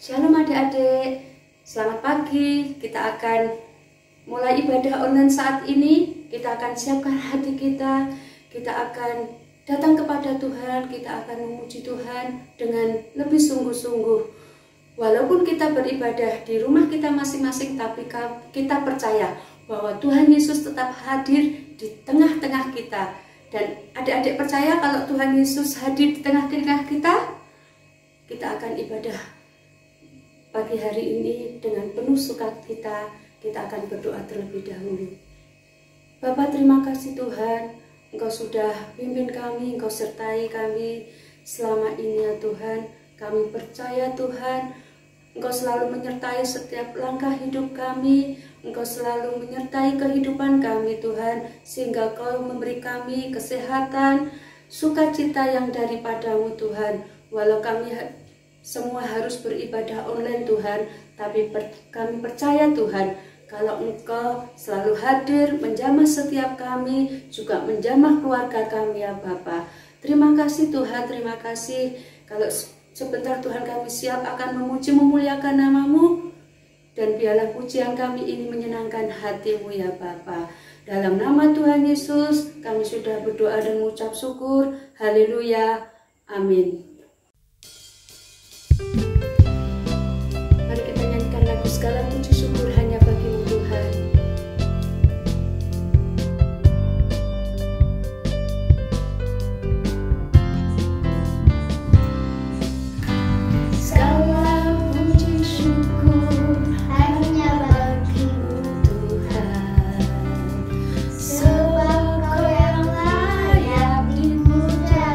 Shalom adik-adik, selamat pagi. Kita akan mulai ibadah online saat ini. Kita akan siapkan hati kita. Kita akan datang kepada Tuhan. Kita akan memuji Tuhan dengan lebih sungguh-sungguh. Walaupun kita beribadah di rumah kita masing-masing, tapi kita percaya bahwa Tuhan Yesus tetap hadir di tengah-tengah kita. Dan adik-adik percaya kalau Tuhan Yesus hadir di tengah-tengah kita, kita akan ibadah pagi hari ini dengan penuh sukacita. Kita akan berdoa terlebih dahulu. Bapa, terima kasih Tuhan, Engkau sudah pimpin kami, Engkau sertai kami selama ini ya Tuhan. Kami percaya Tuhan, Engkau selalu menyertai setiap langkah hidup kami. Engkau selalu menyertai kehidupan kami Tuhan, sehingga Kau memberi kami kesehatan, sukacita yang daripadamu Tuhan. Walau kami semua harus beribadah online Tuhan, tapi kami percaya Tuhan, kalau Engkau selalu hadir menjamah setiap kami, juga menjamah keluarga kami ya Bapa. Terima kasih Tuhan, terima kasih. Kalau sebentar Tuhan kami siap akan memuji memuliakan nama-Mu, dan biarlah pujian kami ini menyenangkan hati-Mu ya Bapa. Dalam nama Tuhan Yesus kami sudah berdoa dan mengucap syukur. Haleluya, amin. Mari kita nyanyikan lagu segala puji syukur hanya bagi-Mu Tuhan. Segala puji syukur hanya bagi-Mu Tuhan, sebab Kau yang layak dipuja.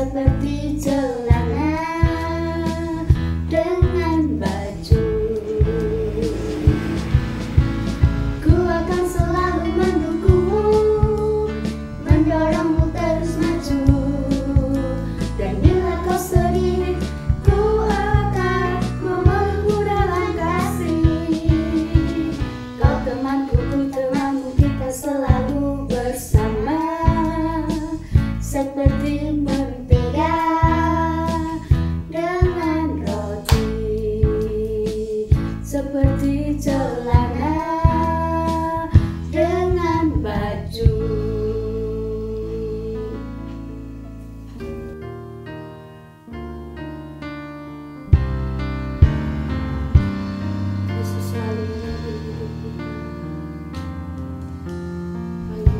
seperti celana dengan baju. Ku akan selalu mendukungmu, mendorongmu terus maju. Dan bila kau sedih, ku akan memelukmu dalam kasih. Kau temanku, ku temanmu, kita selalu bersama. Seperti mentega dengan roti, seperti celana dengan baju. Yesus selalu menemani hidup kita. Haleluya.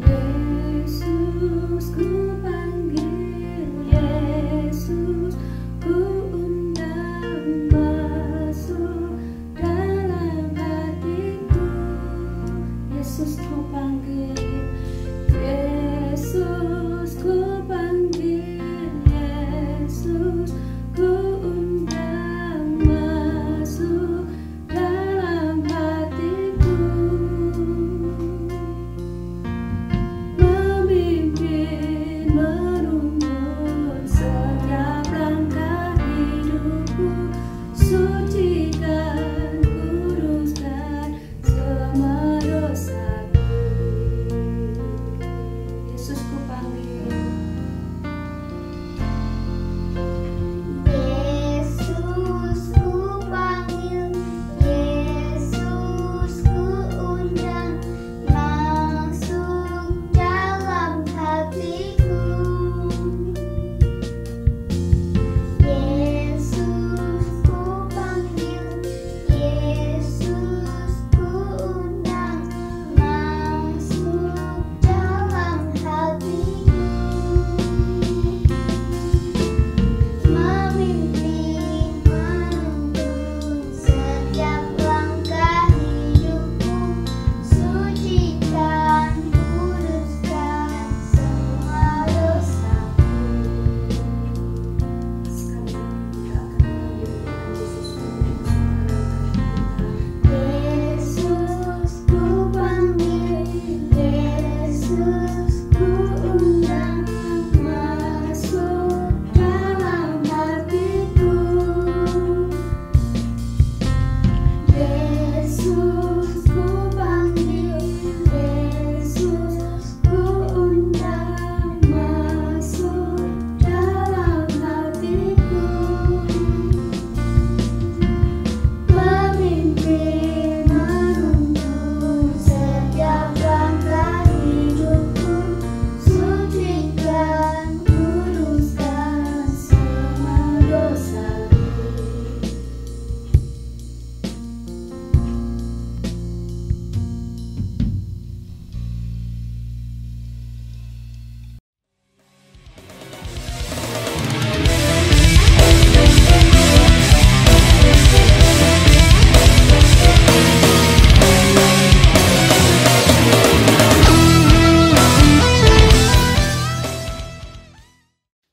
Yesus ku panggil, Yesus ku undang masuk dalam hatiku. Yesus ku panggil, Yesus ku panggil, Yesus ku undang masuk dalam hatiku. Memimpin, menuntun setiap langkah hidupku, sucikan, kuduskan semua dosaku. Yesus ku panggil, Yesus ku panggil, Yesus ku undang masuk dalam hatiku. Yesus ku panggil, Yesus ku undang masuk dalam hatiku. Memimpin, menuntun setiap langkah hidupku, sucikan, kuduskan semua dosaku. sekali lagi kita akan memanggil Yesus untuk Yesus ku panggil, Yesus ku undang masuk dalam hatiku. Yesus ku panggil, Yesus ku undang masuk dalam hatiku. Memimpin, menuntun setiap langkah hidupku, sucikan, kuduskan semua dosaku.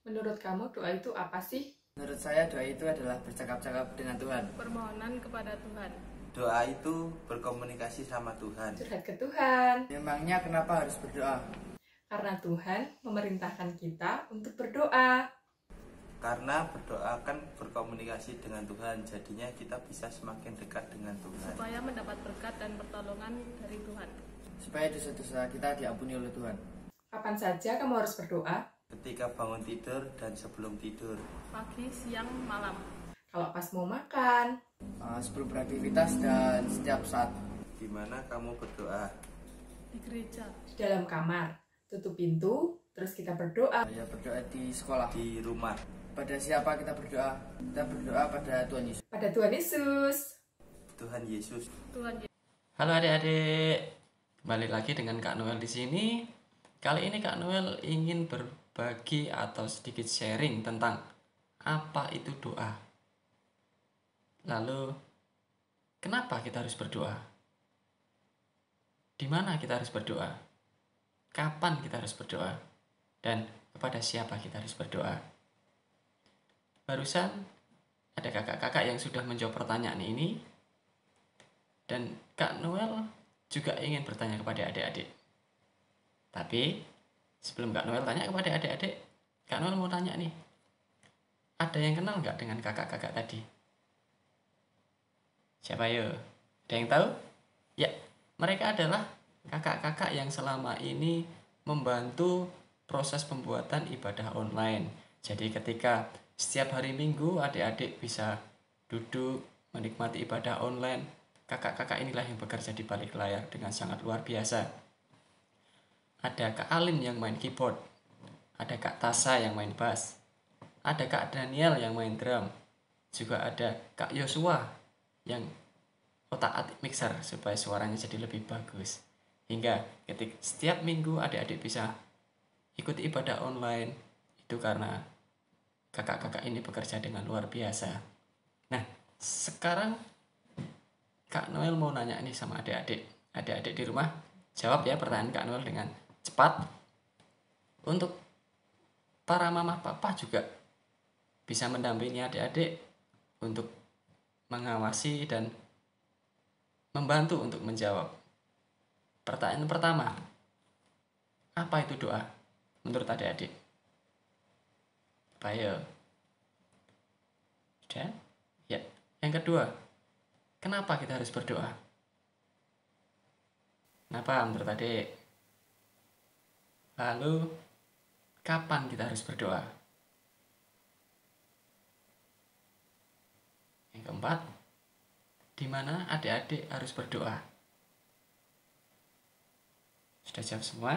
Menurut kamu doa itu apa sih? Menurut saya doa itu adalah bercakap-cakap dengan Tuhan. Permohonan kepada Tuhan. Doa itu berkomunikasi sama Tuhan. Curhat ke Tuhan. Memangnya kenapa harus berdoa? Karena Tuhan memerintahkan kita untuk berdoa. Karena berdoa kan berkomunikasi dengan Tuhan, jadinya kita bisa semakin dekat dengan Tuhan. Supaya mendapat berkat dan pertolongan dari Tuhan. Supaya dosa-dosa kita diampuni oleh Tuhan. Kapan saja kamu harus berdoa? Ketika bangun tidur dan sebelum tidur. Pagi, siang, malam. Kalau pas mau makan, Sebelum beraktivitas dan setiap saat. Di mana kamu berdoa? Di gereja. di dalam kamar, tutup pintu, terus kita berdoa. Ya, berdoa di sekolah. Di rumah. Pada siapa kita berdoa? Kita berdoa pada Tuhan Yesus. Pada Tuhan Yesus. Tuhan Yesus. Tuhan Yesus. Halo adik-adik, balik lagi dengan Kak Noel di sini. Kali ini Kak Noel ingin berbagi atau sedikit sharing tentang apa itu doa. Lalu, kenapa kita harus berdoa? di mana kita harus berdoa, kapan kita harus berdoa, dan kepada siapa kita harus berdoa. Barusan ada kakak-kakak yang sudah menjawab pertanyaan ini, dan Kak Noel juga ingin bertanya kepada adik-adik. Tapi sebelum Kak Noel tanya kepada adik-adik, Kak Noel mau tanya nih, ada yang kenal nggak dengan kakak-kakak tadi? Siapa yo? Ada yang tahu? Ya, mereka adalah kakak-kakak yang selama ini membantu proses pembuatan ibadah online. Jadi ketika setiap hari Minggu adik-adik bisa duduk menikmati ibadah online, kakak-kakak inilah yang bekerja di balik layar dengan sangat luar biasa. Ada Kak Alin yang main keyboard, ada Kak Tasa yang main bass, ada Kak Daniel yang main drum, juga ada Kak Yosua yang otak-atik mixer supaya suaranya jadi lebih bagus. Hingga ketika setiap minggu adik-adik bisa ikut ibadah online, itu karena kakak-kakak ini bekerja dengan luar biasa. Nah, sekarang Kak Noel mau nanya nih sama adik-adik. Adik-adik di rumah, jawab ya pertanyaan Kak Noel dengan cepat. Untuk para mama papa juga bisa mendampingi adik-adik untuk mengawasi dan membantu untuk menjawab. Pertanyaan pertama, apa itu doa menurut adik-adik? Ayo. Sudah? Ya. Yang kedua, kenapa kita harus berdoa? Kenapa menurut adik? Lalu, kapan kita harus berdoa? Yang keempat, di mana adik-adik harus berdoa? Sudah jawab semua?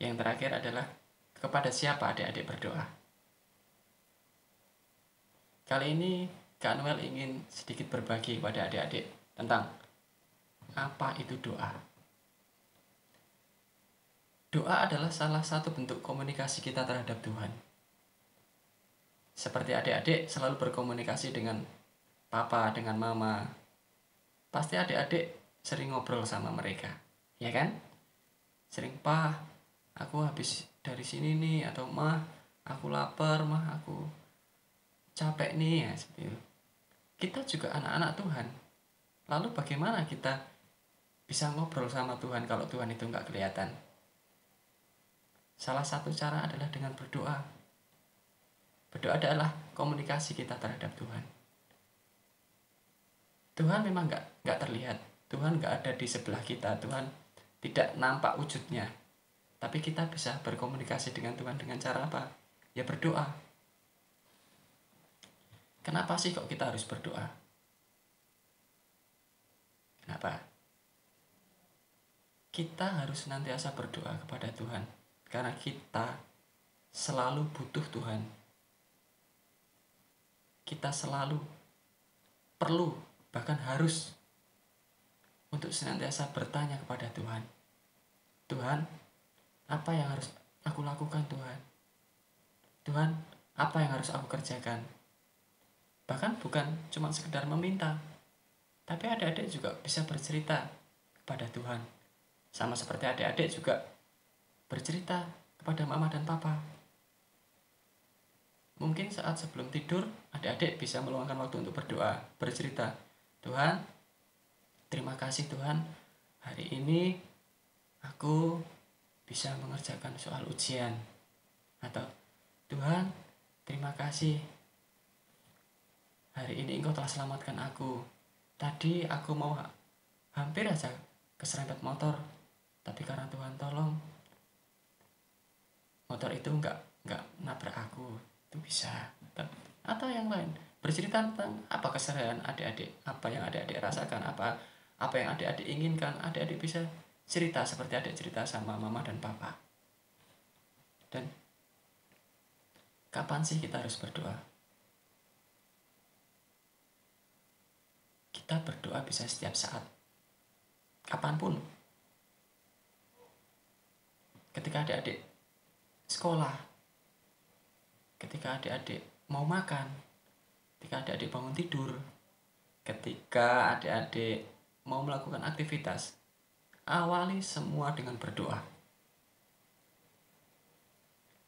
Yang terakhir adalah kepada siapa adik-adik berdoa? Kali ini Kak Noel ingin sedikit berbagi kepada adik-adik tentang apa itu doa. Doa adalah salah satu bentuk komunikasi kita terhadap Tuhan. Seperti adik-adik selalu berkomunikasi dengan papa, dengan mama. Pasti adik-adik sering ngobrol sama mereka, ya kan? Sering, "Pak, aku habis dari sini nih," atau "Mah, aku lapar, mah, aku capek nih," ya seperti itu. Kita juga anak-anak Tuhan. Lalu bagaimana kita bisa ngobrol sama Tuhan kalau Tuhan itu nggak kelihatan? Salah satu cara adalah dengan berdoa. Berdoa adalah komunikasi kita terhadap Tuhan. Tuhan memang nggak terlihat. Tuhan nggak ada di sebelah kita. Tuhan tidak nampak wujudnya. Tapi kita bisa berkomunikasi dengan Tuhan dengan cara apa? Ya berdoa. Kenapa sih kok kita harus berdoa? Kenapa? Kita harus senantiasa berdoa kepada Tuhan. Karena kita selalu butuh Tuhan. Kita selalu perlu, bahkan harus untuk senantiasa bertanya kepada Tuhan. Tuhan, apa yang harus aku lakukan Tuhan? Tuhan, apa yang harus aku kerjakan? Bahkan bukan cuma sekedar meminta, tapi adik-adik juga bisa bercerita kepada Tuhan. Sama seperti adik-adik juga bercerita kepada mama dan papa. Mungkin saat sebelum tidur, adik-adik bisa meluangkan waktu untuk berdoa, bercerita, "Tuhan, terima kasih Tuhan, hari ini aku bisa mengerjakan soal ujian." Atau, "Tuhan, terima kasih, hari ini Engkau telah selamatkan aku. Tadi aku mau hampir aja keserempet motor, tapi karena Tuhan tolong, motor itu nggak nabrak aku." Itu bisa. Atau yang lain, bercerita tentang apa keseharian adik-adik, apa yang adik-adik rasakan, apa yang adik-adik inginkan. Adik-adik bisa cerita seperti adik cerita sama mama dan papa. Dan kapan sih kita harus berdoa? Kita berdoa bisa setiap saat, kapanpun. Ketika adik-adik sekolah, ketika adik-adik mau makan, ketika adik-adik bangun tidur, ketika adik-adik mau melakukan aktivitas, awali semua dengan berdoa.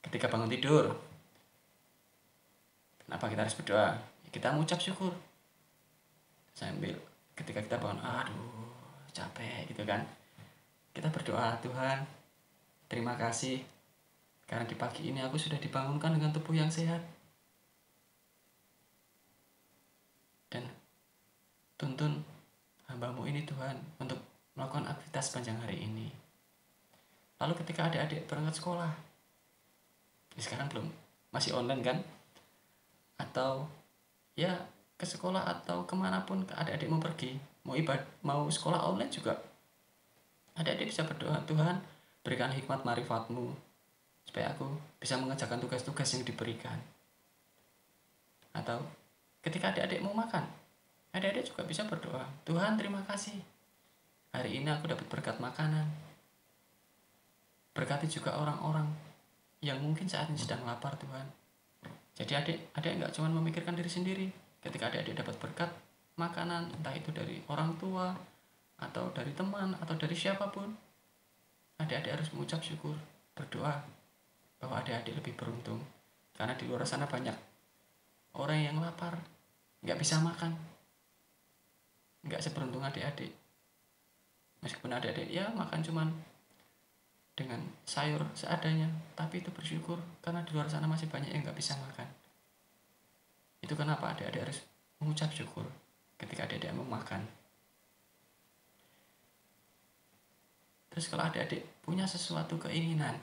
Ketika bangun tidur, kenapa kita harus berdoa? Kita mengucap syukur. Sambil ketika kita bangun, aduh capek gitu kan, kita berdoa, Tuhan terima kasih karena di pagi ini aku sudah dibangunkan dengan tubuh yang sehat, dan tuntun hamba-Mu ini Tuhan untuk melakukan aktivitas sepanjang hari ini. Lalu ketika adik-adik berangkat sekolah, sekarang belum, masih online kan, atau ya ke sekolah atau kemanapun adik-adik mau pergi, mau sekolah online juga, adik-adik bisa berdoa, Tuhan berikan hikmat marifat-Mu supaya aku bisa mengerjakan tugas-tugas yang diberikan. Atau ketika adik-adik mau makan, adik-adik juga bisa berdoa, Tuhan terima kasih hari ini aku dapat berkat makanan. Berkati juga orang-orang yang mungkin saat ini sedang lapar Tuhan. Jadi adik nggak cuma memikirkan diri sendiri. Ketika adik-adik dapat berkat makanan, entah itu dari orang tua atau dari teman atau dari siapapun, adik-adik harus mengucap syukur, berdoa bahwa adik-adik lebih beruntung. Karena di luar sana banyak orang yang lapar, nggak bisa makan, nggak seberuntung adik-adik. Meskipun adik-adik ya makan cuman dengan sayur seadanya, tapi itu bersyukur karena di luar sana masih banyak yang nggak bisa makan. Itu kenapa adik-adik harus mengucap syukur ketika adik-adik mau makan. Terus kalau adik-adik punya sesuatu keinginan,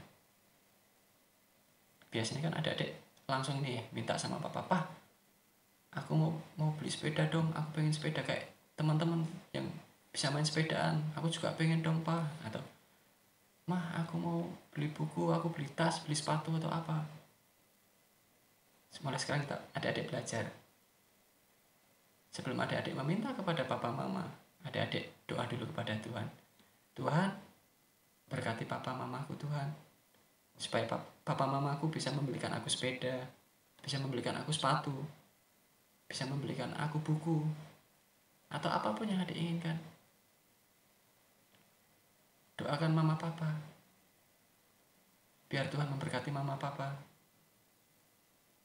biasanya kan adik-adik langsung nih minta sama papa, aku mau beli sepeda dong, aku pengen sepeda kayak teman-teman yang bisa main sepedaan, aku juga pengen dong pak. Atau mah aku mau beli buku, aku beli tas, beli sepatu atau apa. Mulai sekarang kita adik-adik belajar, sebelum adik-adik meminta kepada papa mama, adik-adik doa dulu kepada Tuhan. Tuhan berkati papa mamaku Tuhan, supaya papa mamaku bisa membelikan aku sepeda, bisa membelikan aku sepatu, bisa membelikan aku buku, atau apapun yang adik inginkan. Doakan mama papa, biar Tuhan memberkati mama papa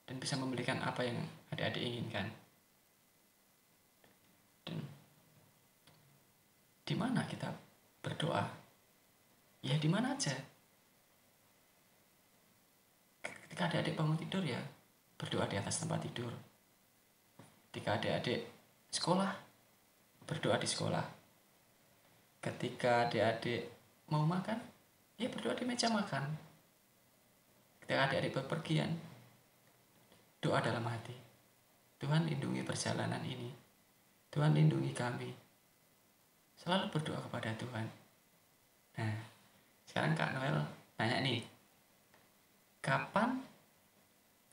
dan bisa memberikan apa yang adik-adik inginkan. Dan di mana kita berdoa? Ya di mana aja. Ketika adik-adik bangun tidur ya berdoa di atas tempat tidur. Ketika adik-adik sekolah, berdoa di sekolah. Ketika adik-adik mau makan, ya berdoa di meja makan. Ketika adik-adik bepergian, doa dalam hati, Tuhan lindungi perjalanan ini, Tuhan lindungi kami. Selalu berdoa kepada Tuhan. Nah, sekarang Kak Noel nanya nih, kapan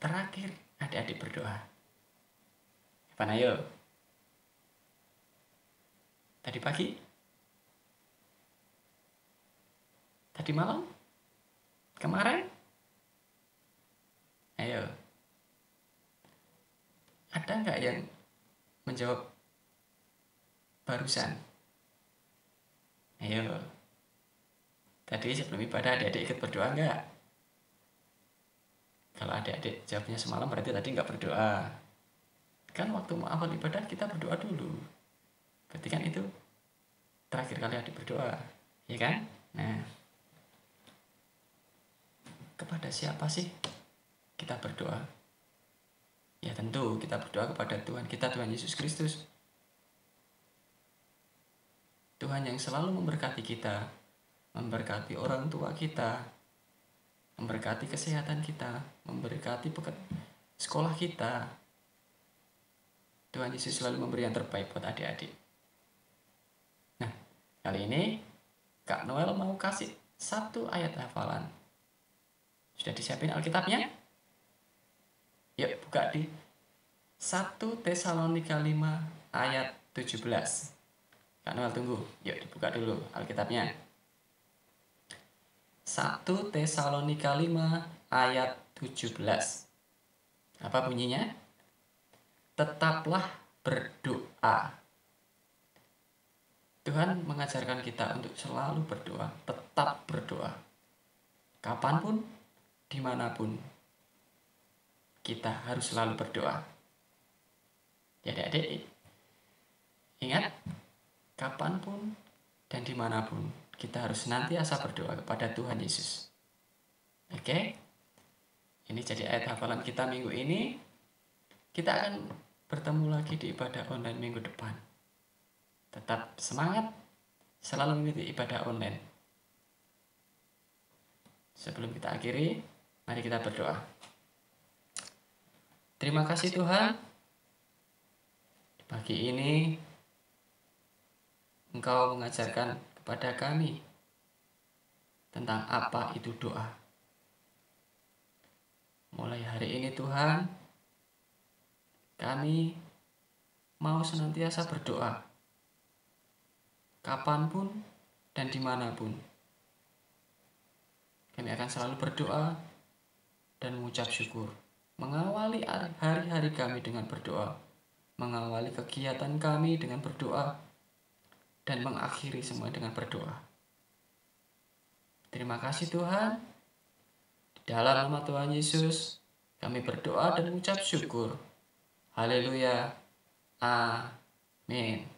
terakhir adik-adik berdoa? Kapan ayo? Tadi pagi? Tadi malam? Kemarin? Ayo. Ada nggak yang menjawab barusan? Ayo. Tadi sebelum ibadah adik-adik ikut berdoa nggak? Kalau adik-adik jawabnya semalam berarti tadi nggak berdoa. Kan waktu mau awal ibadah kita berdoa dulu. Berarti kan itu terakhir kali adik berdoa, ya kan? Nah, kepada siapa sih kita berdoa? Ya tentu kita berdoa kepada Tuhan kita, Tuhan Yesus Kristus. Tuhan yang selalu memberkati kita, memberkati orang tua kita, memberkati kesehatan kita, memberkati sekolah kita. Tuhan Yesus selalu memberi yang terbaik buat adik-adik. Nah, kali ini Kak Noel mau kasih satu ayat hafalan. Sudah disiapin Alkitabnya? Yuk buka di 1 Tesalonika 5 ayat 17. Kak Noel tunggu, yuk dibuka dulu Alkitabnya. 1 Tesalonika 5 ayat 17. Apa bunyinya? Tetaplah berdoa. Tuhan mengajarkan kita untuk selalu berdoa, tetap berdoa. Kapanpun, dimanapun, kita harus selalu berdoa. Ya adik-adik, ingat, kapanpun dan dimanapun, kita harus senantiasa berdoa kepada Tuhan Yesus. Oke? Ini jadi ayat hafalan kita minggu ini. Kita akan bertemu lagi di ibadah online minggu depan. Tetap semangat, selalu mengikuti ibadah online. Sebelum kita akhiri, mari kita berdoa. Terima kasih Tuhan, pagi ini Engkau mengajarkan kepada kami tentang apa itu doa. Mulai hari ini Tuhan, kami mau senantiasa berdoa, kapanpun dan dimanapun. Kami akan selalu berdoa dan mengucap syukur, mengawali hari-hari kami dengan berdoa, mengawali kegiatan kami dengan berdoa, dan mengakhiri semua dengan berdoa. Terima kasih Tuhan. Di dalam nama Tuhan Yesus, kami berdoa dan mengucap syukur. Haleluya. Amin.